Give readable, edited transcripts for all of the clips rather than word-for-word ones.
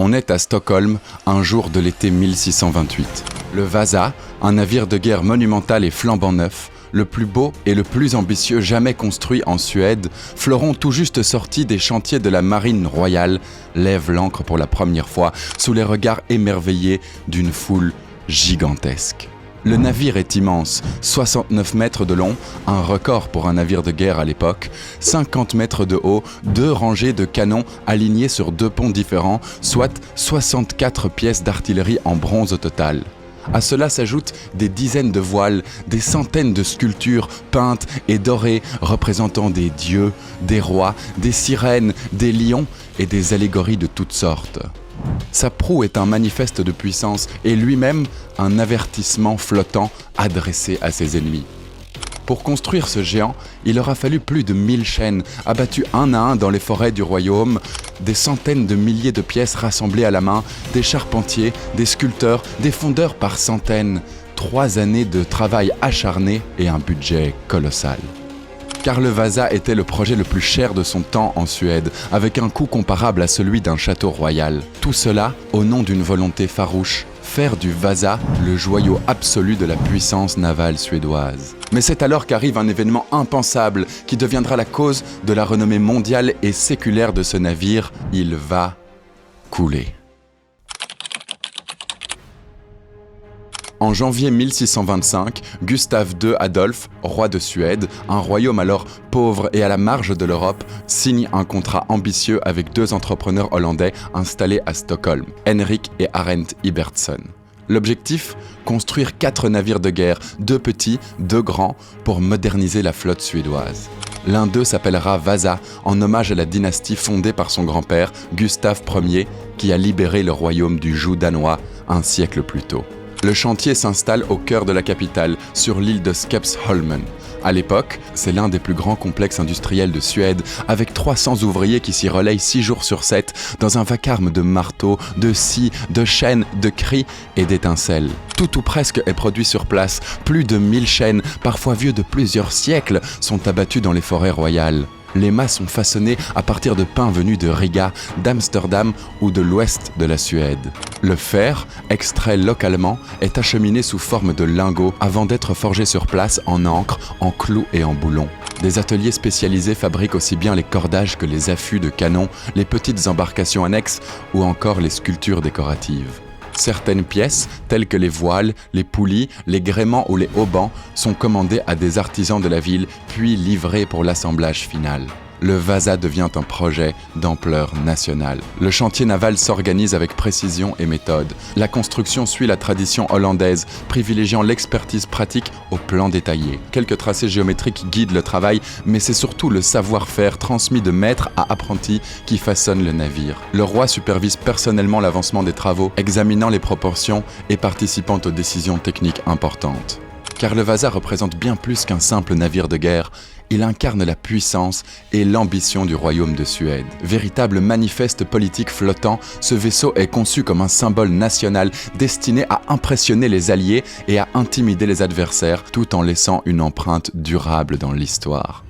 On est à Stockholm, un jour de l'été 1628. Le Vasa, un navire de guerre monumental et flambant neuf, le plus beau et le plus ambitieux jamais construit en Suède, fleuron tout juste sorti des chantiers de la marine royale, lève l'ancre pour la première fois sous les regards émerveillés d'une foule gigantesque. Le navire est immense, 69 mètres de long, un record pour un navire de guerre à l'époque, 50 mètres de haut, 2 rangées de canons alignés sur 2 ponts différents, soit 64 pièces d'artillerie en bronze au total. À cela s'ajoutent des dizaines de voiles, des centaines de sculptures peintes et dorées représentant des dieux, des rois, des sirènes, des lions et des allégories de toutes sortes. Sa proue est un manifeste de puissance et lui-même un avertissement flottant adressé à ses ennemis. Pour construire ce géant, il aura fallu plus de 1000 chênes, abattus un à un dans les forêts du royaume, des centaines de milliers de pièces rassemblées à la main, des charpentiers, des sculpteurs, des fondeurs par centaines. 3 années de travail acharné et un budget colossal. Car le Vasa était le projet le plus cher de son temps en Suède, avec un coût comparable à celui d'un château royal. Tout cela au nom d'une volonté farouche, faire du Vasa le joyau absolu de la puissance navale suédoise. Mais c'est alors qu'arrive un événement impensable qui deviendra la cause de la renommée mondiale et séculaire de ce navire. Il va couler. En janvier 1625, Gustave II Adolphe, roi de Suède, un royaume alors pauvre et à la marge de l'Europe, signe un contrat ambitieux avec 2 entrepreneurs hollandais installés à Stockholm, Henrik et Arendt Ibertsson. L'objectif ? Construire 4 navires de guerre, 2 petits, 2 grands, pour moderniser la flotte suédoise. L'un d'eux s'appellera Vasa, en hommage à la dynastie fondée par son grand-père, Gustave Ier, qui a libéré le royaume du joug danois un siècle plus tôt. Le chantier s'installe au cœur de la capitale, sur l'île de Skeppsholmen. À l'époque, c'est l'un des plus grands complexes industriels de Suède, avec 300 ouvriers qui s'y relayent 6 jours sur 7, dans un vacarme de marteaux, de scies, de chaînes, de cris et d'étincelles. Tout ou presque est produit sur place. Plus de 1000 chênes, parfois vieux de plusieurs siècles, sont abattus dans les forêts royales. Les mâts sont façonnés à partir de pins venus de Riga, d'Amsterdam ou de l'ouest de la Suède. Le fer, extrait localement, est acheminé sous forme de lingots avant d'être forgé sur place en encre, en clous et en boulons. Des ateliers spécialisés fabriquent aussi bien les cordages que les affûts de canons, les petites embarcations annexes ou encore les sculptures décoratives. Certaines pièces, telles que les voiles, les poulies, les gréements ou les haubans, sont commandées à des artisans de la ville, puis livrées pour l'assemblage final. Le Vasa devient un projet d'ampleur nationale. Le chantier naval s'organise avec précision et méthode. La construction suit la tradition hollandaise, privilégiant l'expertise pratique au plan détaillé. Quelques tracés géométriques guident le travail, mais c'est surtout le savoir-faire transmis de maître à apprenti qui façonne le navire. Le roi supervise personnellement l'avancement des travaux, examinant les proportions et participant aux décisions techniques importantes. Car le Vasa représente bien plus qu'un simple navire de guerre. Il incarne la puissance et l'ambition du royaume de Suède. Véritable manifeste politique flottant, ce vaisseau est conçu comme un symbole national destiné à impressionner les alliés et à intimider les adversaires, tout en laissant une empreinte durable dans l'histoire.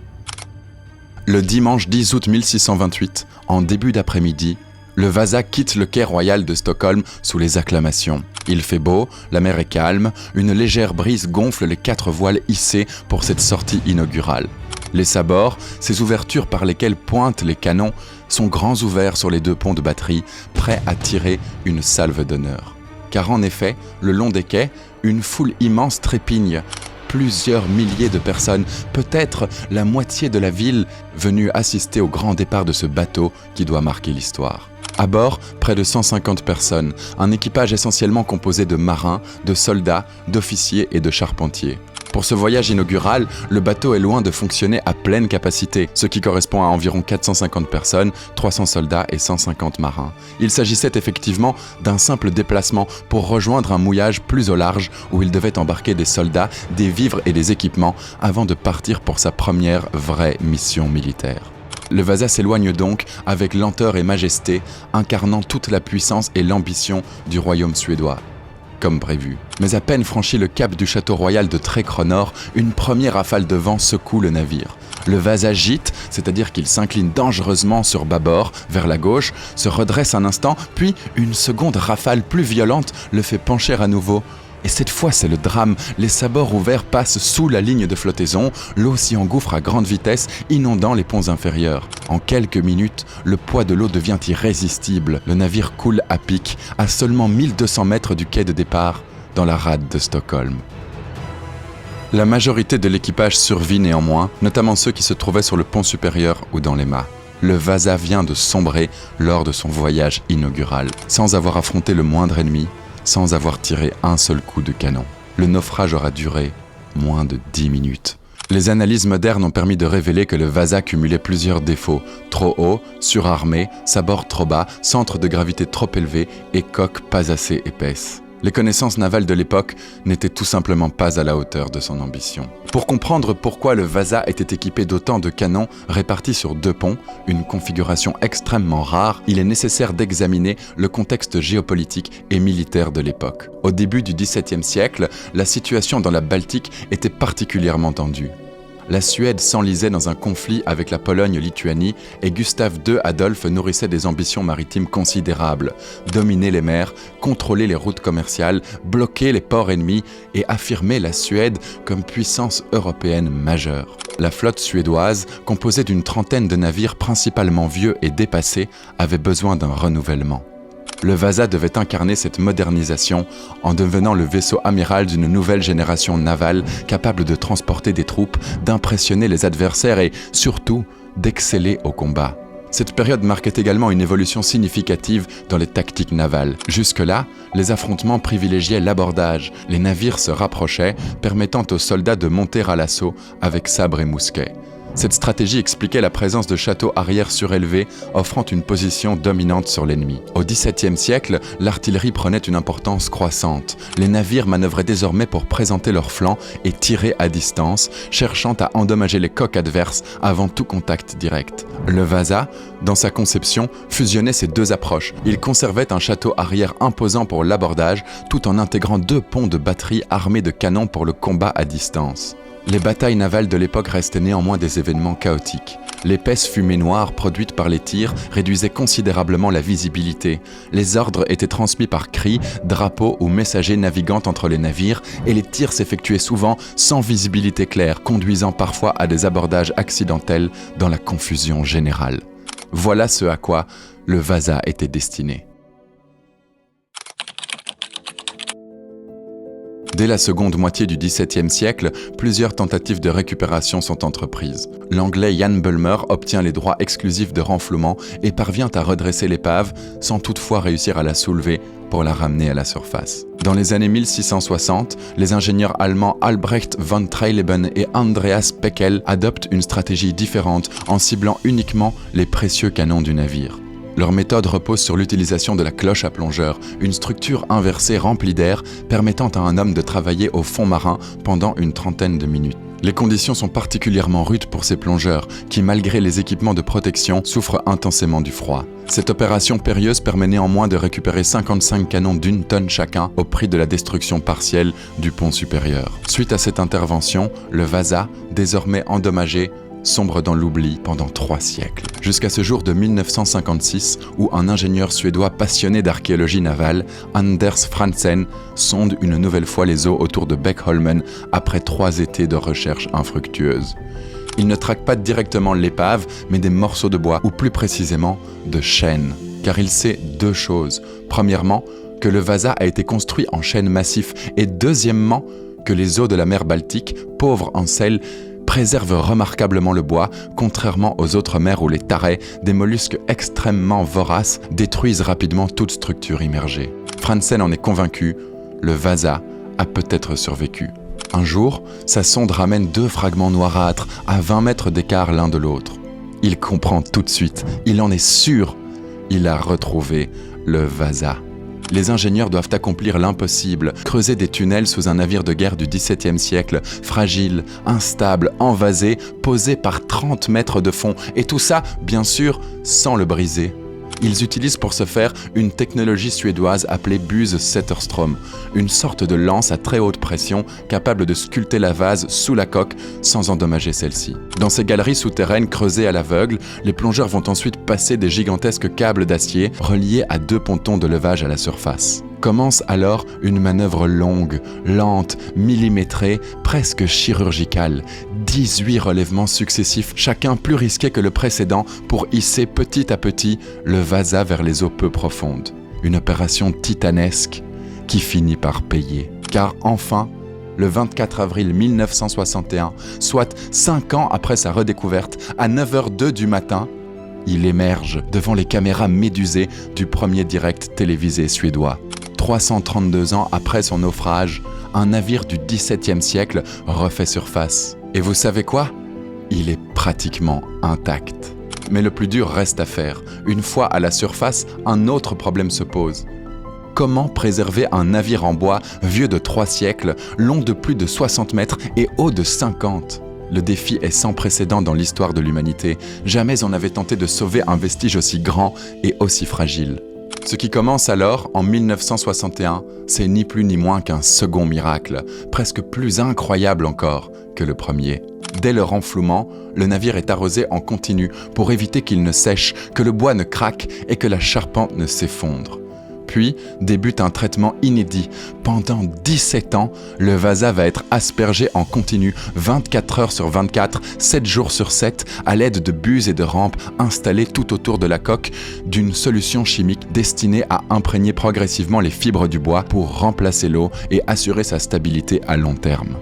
Le dimanche 10 août 1628, en début d'après-midi, le Vasa quitte le quai royal de Stockholm sous les acclamations. Il fait beau, la mer est calme, une légère brise gonfle les 4 voiles hissées pour cette sortie inaugurale. Les sabords, ces ouvertures par lesquelles pointent les canons, sont grands ouverts sur les 2 ponts de batterie, prêts à tirer une salve d'honneur. Car en effet, le long des quais, une foule immense trépigne. Plusieurs milliers de personnes, peut-être la moitié de la ville, venues assister au grand départ de ce bateau qui doit marquer l'histoire. À bord, près de 150 personnes, un équipage essentiellement composé de marins, de soldats, d'officiers et de charpentiers. Pour ce voyage inaugural, le bateau est loin de fonctionner à pleine capacité, ce qui correspond à environ 450 personnes, 300 soldats et 150 marins. Il s'agissait effectivement d'un simple déplacement pour rejoindre un mouillage plus au large où il devait embarquer des soldats, des vivres et des équipements avant de partir pour sa première vraie mission militaire. Le Vasa s'éloigne donc avec lenteur et majesté, incarnant toute la puissance et l'ambition du royaume suédois. comme prévu. Mais à peine franchi le cap du château royal de Trécronor, une première rafale de vent secoue le navire. Le Vasa gîte, c'est-à-dire qu'il s'incline dangereusement sur bâbord, vers la gauche, se redresse un instant, puis une seconde rafale plus violente le fait pencher à nouveau. Et cette fois, c'est le drame. Les sabords ouverts passent sous la ligne de flottaison, l'eau s'y engouffre à grande vitesse, inondant les ponts inférieurs. En quelques minutes, le poids de l'eau devient irrésistible. Le navire coule à pic, à seulement 1200 mètres du quai de départ, dans la rade de Stockholm. La majorité de l'équipage survit néanmoins, notamment ceux qui se trouvaient sur le pont supérieur ou dans les mâts. Le Vasa vient de sombrer lors de son voyage inaugural, sans avoir affronté le moindre ennemi, sans avoir tiré un seul coup de canon. Le naufrage aura duré moins de 10 minutes. Les analyses modernes ont permis de révéler que le Vasa cumulait plusieurs défauts. Trop haut, surarmé, sabord trop bas, centre de gravité trop élevé et coque pas assez épaisse. Les connaissances navales de l'époque n'étaient tout simplement pas à la hauteur de son ambition. Pour comprendre pourquoi le Vasa était équipé d'autant de canons répartis sur 2 ponts, une configuration extrêmement rare, il est nécessaire d'examiner le contexte géopolitique et militaire de l'époque. Au début du XVIIe siècle, la situation dans la Baltique était particulièrement tendue. La Suède s'enlisait dans un conflit avec la Pologne-Lituanie et Gustave II Adolphe nourrissait des ambitions maritimes considérables. Dominer les mers, contrôler les routes commerciales, bloquer les ports ennemis et affirmer la Suède comme puissance européenne majeure. La flotte suédoise, composée d'une trentaine de navires principalement vieux et dépassés, avait besoin d'un renouvellement. Le Vasa devait incarner cette modernisation en devenant le vaisseau amiral d'une nouvelle génération navale capable de transporter des troupes, d'impressionner les adversaires et, surtout, d'exceller au combat. Cette période marquait également une évolution significative dans les tactiques navales. Jusque-là, les affrontements privilégiaient l'abordage. Les navires se rapprochaient, permettant aux soldats de monter à l'assaut avec sabres et mousquets. Cette stratégie expliquait la présence de châteaux arrière surélevés, offrant une position dominante sur l'ennemi. Au XVIIe siècle, l'artillerie prenait une importance croissante. Les navires manœuvraient désormais pour présenter leurs flancs et tirer à distance, cherchant à endommager les coques adverses avant tout contact direct. Le Vasa, dans sa conception, fusionnait ces 2 approches. Il conservait un château arrière imposant pour l'abordage, tout en intégrant 2 ponts de batterie armés de canons pour le combat à distance. Les batailles navales de l'époque restaient néanmoins des événements chaotiques. L'épaisse fumée noire produite par les tirs réduisait considérablement la visibilité. Les ordres étaient transmis par cris, drapeaux ou messagers naviguant entre les navires et les tirs s'effectuaient souvent sans visibilité claire, conduisant parfois à des abordages accidentels dans la confusion générale. Voilà ce à quoi le Vasa était destiné. Dès la seconde moitié du XVIIe siècle, plusieurs tentatives de récupération sont entreprises. L'anglais Jan Bulmer obtient les droits exclusifs de renflouement et parvient à redresser l'épave, sans toutefois réussir à la soulever pour la ramener à la surface. Dans les années 1660, les ingénieurs allemands Albrecht von Treileben et Andreas Peckel adoptent une stratégie différente en ciblant uniquement les précieux canons du navire. Leur méthode repose sur l'utilisation de la cloche à plongeur, une structure inversée remplie d'air permettant à un homme de travailler au fond marin pendant une trentaine de minutes. Les conditions sont particulièrement rudes pour ces plongeurs, qui malgré les équipements de protection souffrent intensément du froid. Cette opération périlleuse permet néanmoins de récupérer 55 canons d'1 tonne chacun au prix de la destruction partielle du pont supérieur. Suite à cette intervention, le Vasa, désormais endommagé, sombre dans l'oubli pendant 3 siècles. Jusqu'à ce jour de 1956, où un ingénieur suédois passionné d'archéologie navale, Anders Frantzen, sonde une nouvelle fois les eaux autour de Beckholmen après 3 étés de recherche infructueuses. Il ne traque pas directement l'épave, mais des morceaux de bois, ou plus précisément de chêne. Car il sait 2 choses. Premièrement, que le Vasa a été construit en chêne massif, et deuxièmement, que les eaux de la mer Baltique, pauvres en sel, préserve remarquablement le bois, contrairement aux autres mers où les tarets, des mollusques extrêmement voraces, détruisent rapidement toute structure immergée. Frantzen en est convaincu, le Vasa a peut-être survécu. Un jour, sa sonde ramène 2 fragments noirâtres à 20 mètres d'écart l'un de l'autre. Il comprend tout de suite, il en est sûr, il a retrouvé le Vasa. Les ingénieurs doivent accomplir l'impossible, creuser des tunnels sous un navire de guerre du XVIIe siècle, fragile, instable, envasé, posé par 30 mètres de fond, et tout ça, bien sûr, sans le briser. Ils utilisent pour ce faire une technologie suédoise appelée Buse Zetterström, une sorte de lance à très haute pression capable de sculpter la vase sous la coque sans endommager celle-ci. Dans ces galeries souterraines creusées à l'aveugle, les plongeurs vont ensuite passer des gigantesques câbles d'acier reliés à 2 pontons de levage à la surface. Commence alors une manœuvre longue, lente, millimétrée, presque chirurgicale. 18 relèvements successifs, chacun plus risqué que le précédent, pour hisser petit à petit le Vasa vers les eaux peu profondes. Une opération titanesque qui finit par payer. Car enfin, le 24 avril 1961, soit 5 ans après sa redécouverte, à 9h02 du matin, il émerge devant les caméras médusées du premier direct télévisé suédois. 332 ans après son naufrage, un navire du XVIIe siècle refait surface. Et vous savez quoi ? Il est pratiquement intact. Mais le plus dur reste à faire. Une fois à la surface, un autre problème se pose. Comment préserver un navire en bois vieux de 3 siècles, long de plus de 60 mètres et haut de 50 ? Le défi est sans précédent dans l'histoire de l'humanité. Jamais on n'avait tenté de sauver un vestige aussi grand et aussi fragile. Ce qui commence alors, en 1961, c'est ni plus ni moins qu'un second miracle, presque plus incroyable encore que le premier. Dès le renflouement, le navire est arrosé en continu pour éviter qu'il ne sèche, que le bois ne craque et que la charpente ne s'effondre. Puis débute un traitement inédit. Pendant 17 ans, le Vasa va être aspergé en continu 24 heures sur 24, 7 jours sur 7, à l'aide de buses et de rampes installées tout autour de la coque d'une solution chimique destinée à imprégner progressivement les fibres du bois pour remplacer l'eau et assurer sa stabilité à long terme.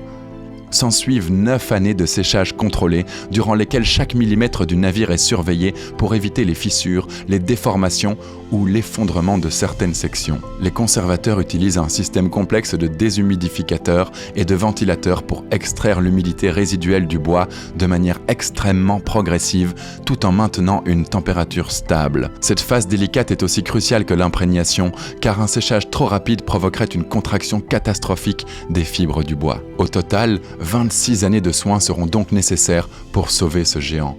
S'ensuivent 9 années de séchage contrôlé, durant lesquelles chaque millimètre du navire est surveillé pour éviter les fissures, les déformations ou l'effondrement de certaines sections. Les conservateurs utilisent un système complexe de déshumidificateurs et de ventilateurs pour extraire l'humidité résiduelle du bois de manière extrêmement progressive, tout en maintenant une température stable. Cette phase délicate est aussi cruciale que l'imprégnation, car un séchage trop rapide provoquerait une contraction catastrophique des fibres du bois. Au total, 26 années de soins seront donc nécessaires pour sauver ce géant.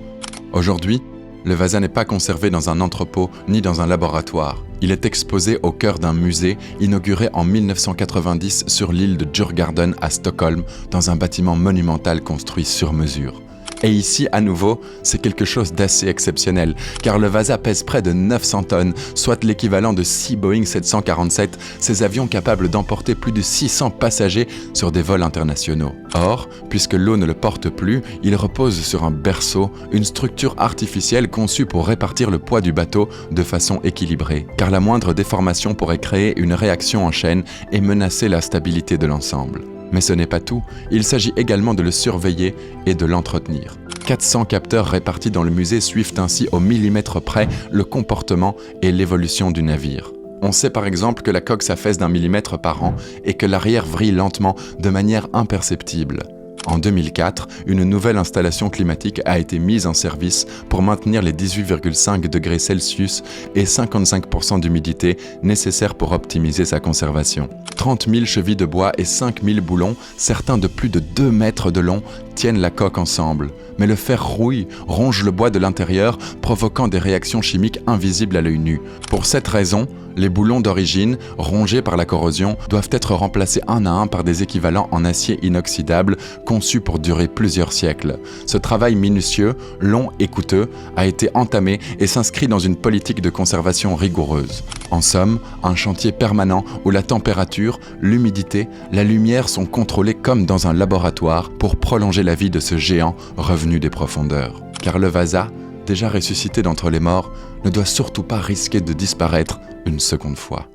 Aujourd'hui, le Vasa n'est pas conservé dans un entrepôt ni dans un laboratoire. Il est exposé au cœur d'un musée inauguré en 1990 sur l'île de Djurgården à Stockholm, dans un bâtiment monumental construit sur mesure. Et ici, à nouveau, c'est quelque chose d'assez exceptionnel, car le Vasa pèse près de 900 tonnes, soit l'équivalent de 6 Boeing 747, ces avions capables d'emporter plus de 600 passagers sur des vols internationaux. Or, puisque l'eau ne le porte plus, il repose sur un berceau, une structure artificielle conçue pour répartir le poids du bateau de façon équilibrée, car la moindre déformation pourrait créer une réaction en chaîne et menacer la stabilité de l'ensemble. Mais ce n'est pas tout, il s'agit également de le surveiller et de l'entretenir. 400 capteurs répartis dans le musée suivent ainsi au millimètre près le comportement et l'évolution du navire. On sait par exemple que la coque s'affaisse d'1 millimètre par an et que l'arrière vrille lentement de manière imperceptible. En 2004, une nouvelle installation climatique a été mise en service pour maintenir les 18,5 degrés Celsius et 55% d'humidité nécessaires pour optimiser sa conservation. 30 000 chevilles de bois et 5 000 boulons, certains de plus de 2 mètres de long, tiennent la coque ensemble. Mais le fer rouille, ronge le bois de l'intérieur, provoquant des réactions chimiques invisibles à l'œil nu. Pour cette raison, les boulons d'origine, rongés par la corrosion, doivent être remplacés un à un par des équivalents en acier inoxydable, conçus pour durer plusieurs siècles. Ce travail minutieux, long et coûteux, a été entamé et s'inscrit dans une politique de conservation rigoureuse. En somme, un chantier permanent où la température, l'humidité, la lumière sont contrôlés comme dans un laboratoire pour prolonger la vie de ce géant revenu des profondeurs. Car le Vasa, déjà ressuscité d'entre les morts, ne doit surtout pas risquer de disparaître une seconde fois.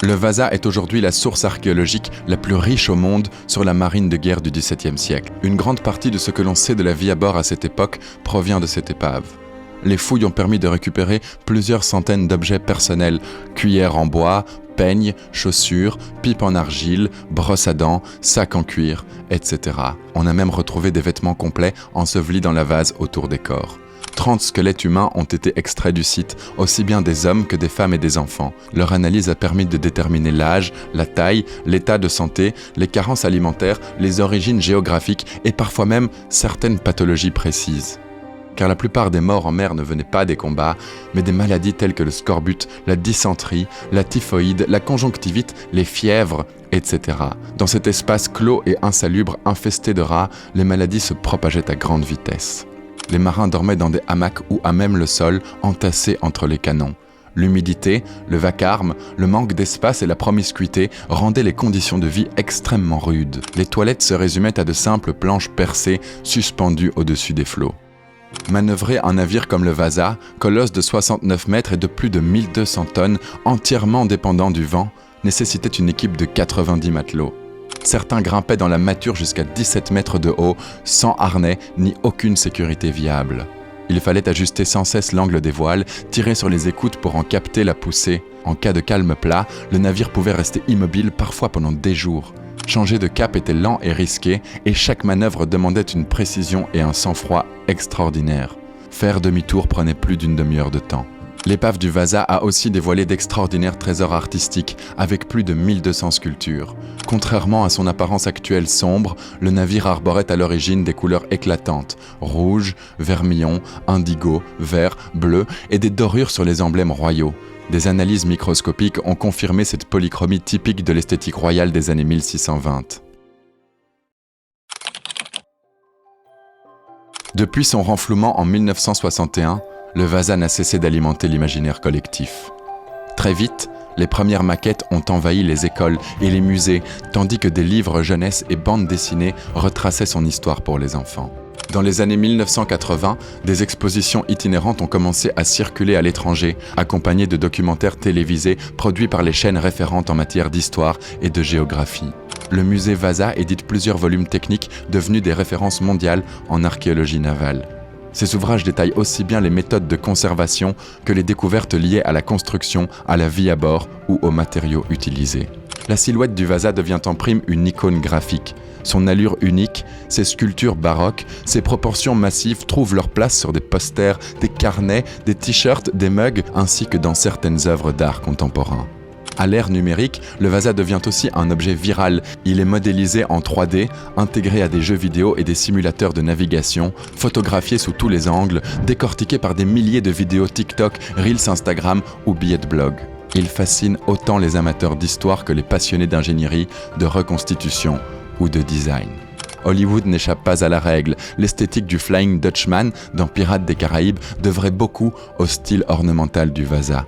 Le Vasa est aujourd'hui la source archéologique la plus riche au monde sur la marine de guerre du XVIIe siècle. Une grande partie de ce que l'on sait de la vie à bord à cette époque provient de cette épave. Les fouilles ont permis de récupérer plusieurs centaines d'objets personnels, cuillères en bois, peignes, chaussures, pipes en argile, brosses à dents, sacs en cuir, etc. On a même retrouvé des vêtements complets ensevelis dans la vase autour des corps. 30 squelettes humains ont été extraits du site, aussi bien des hommes que des femmes et des enfants. Leur analyse a permis de déterminer l'âge, la taille, l'état de santé, les carences alimentaires, les origines géographiques et parfois même certaines pathologies précises. car la plupart des morts en mer ne venaient pas des combats, mais des maladies telles que le scorbut, la dysenterie, la typhoïde, la conjonctivite, les fièvres, etc. Dans cet espace clos et insalubre infesté de rats, les maladies se propageaient à grande vitesse. Les marins dormaient dans des hamacs ou à même le sol, entassés entre les canons. L'humidité, le vacarme, le manque d'espace et la promiscuité rendaient les conditions de vie extrêmement rudes. Les toilettes se résumaient à de simples planches percées suspendues au-dessus des flots. Manœuvrer un navire comme le Vasa, colosse de 69 mètres et de plus de 1200 tonnes, entièrement dépendant du vent, nécessitait une équipe de 90 matelots. Certains grimpaient dans la mâture jusqu'à 17 mètres de haut, sans harnais ni aucune sécurité viable. Il fallait ajuster sans cesse l'angle des voiles, tirer sur les écoutes pour en capter la poussée. En cas de calme plat, le navire pouvait rester immobile parfois pendant des jours. Changer de cap était lent et risqué, et chaque manœuvre demandait une précision et un sang-froid extraordinaires. Faire demi-tour prenait plus d'une demi-heure de temps. L'épave du Vasa a aussi dévoilé d'extraordinaires trésors artistiques, avec plus de 1200 sculptures. Contrairement à son apparence actuelle sombre, le navire arborait à l'origine des couleurs éclatantes, rouge, vermillon, indigo, vert, bleu et des dorures sur les emblèmes royaux. Des analyses microscopiques ont confirmé cette polychromie typique de l'esthétique royale des années 1620. Depuis son renflouement en 1961, le Vasa n'a cessé d'alimenter l'imaginaire collectif. Très vite, les premières maquettes ont envahi les écoles et les musées, tandis que des livres jeunesse et bandes dessinées retraçaient son histoire pour les enfants. Dans les années 1980, des expositions itinérantes ont commencé à circuler à l'étranger, accompagnées de documentaires télévisés produits par les chaînes référentes en matière d'histoire et de géographie. Le musée Vasa édite plusieurs volumes techniques devenus des références mondiales en archéologie navale. Ces ouvrages détaillent aussi bien les méthodes de conservation que les découvertes liées à la construction, à la vie à bord ou aux matériaux utilisés. La silhouette du Vasa devient en prime une icône graphique. Son allure unique, ses sculptures baroques, ses proportions massives trouvent leur place sur des posters, des carnets, des t-shirts, des mugs, ainsi que dans certaines œuvres d'art contemporain. À l'ère numérique, le Vasa devient aussi un objet viral. Il est modélisé en 3D, intégré à des jeux vidéo et des simulateurs de navigation, photographié sous tous les angles, décortiqué par des milliers de vidéos TikTok, Reels Instagram ou billets de blog. Il fascine autant les amateurs d'histoire que les passionnés d'ingénierie, de reconstitution ou de design. Hollywood n'échappe pas à la règle. L'esthétique du Flying Dutchman dans Pirates des Caraïbes devrait beaucoup au style ornemental du Vasa.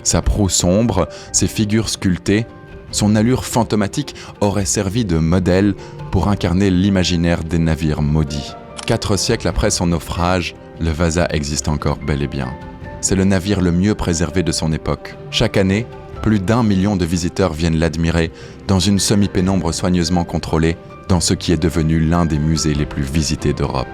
Sa proue sombre, ses figures sculptées, son allure fantomatique auraient servi de modèle pour incarner l'imaginaire des navires maudits. 4 siècles après son naufrage, le Vasa existe encore bel et bien. C'est le navire le mieux préservé de son époque. Chaque année, plus d'1 million de visiteurs viennent l'admirer dans une semi-pénombre soigneusement contrôlée, dans ce qui est devenu l'un des musées les plus visités d'Europe.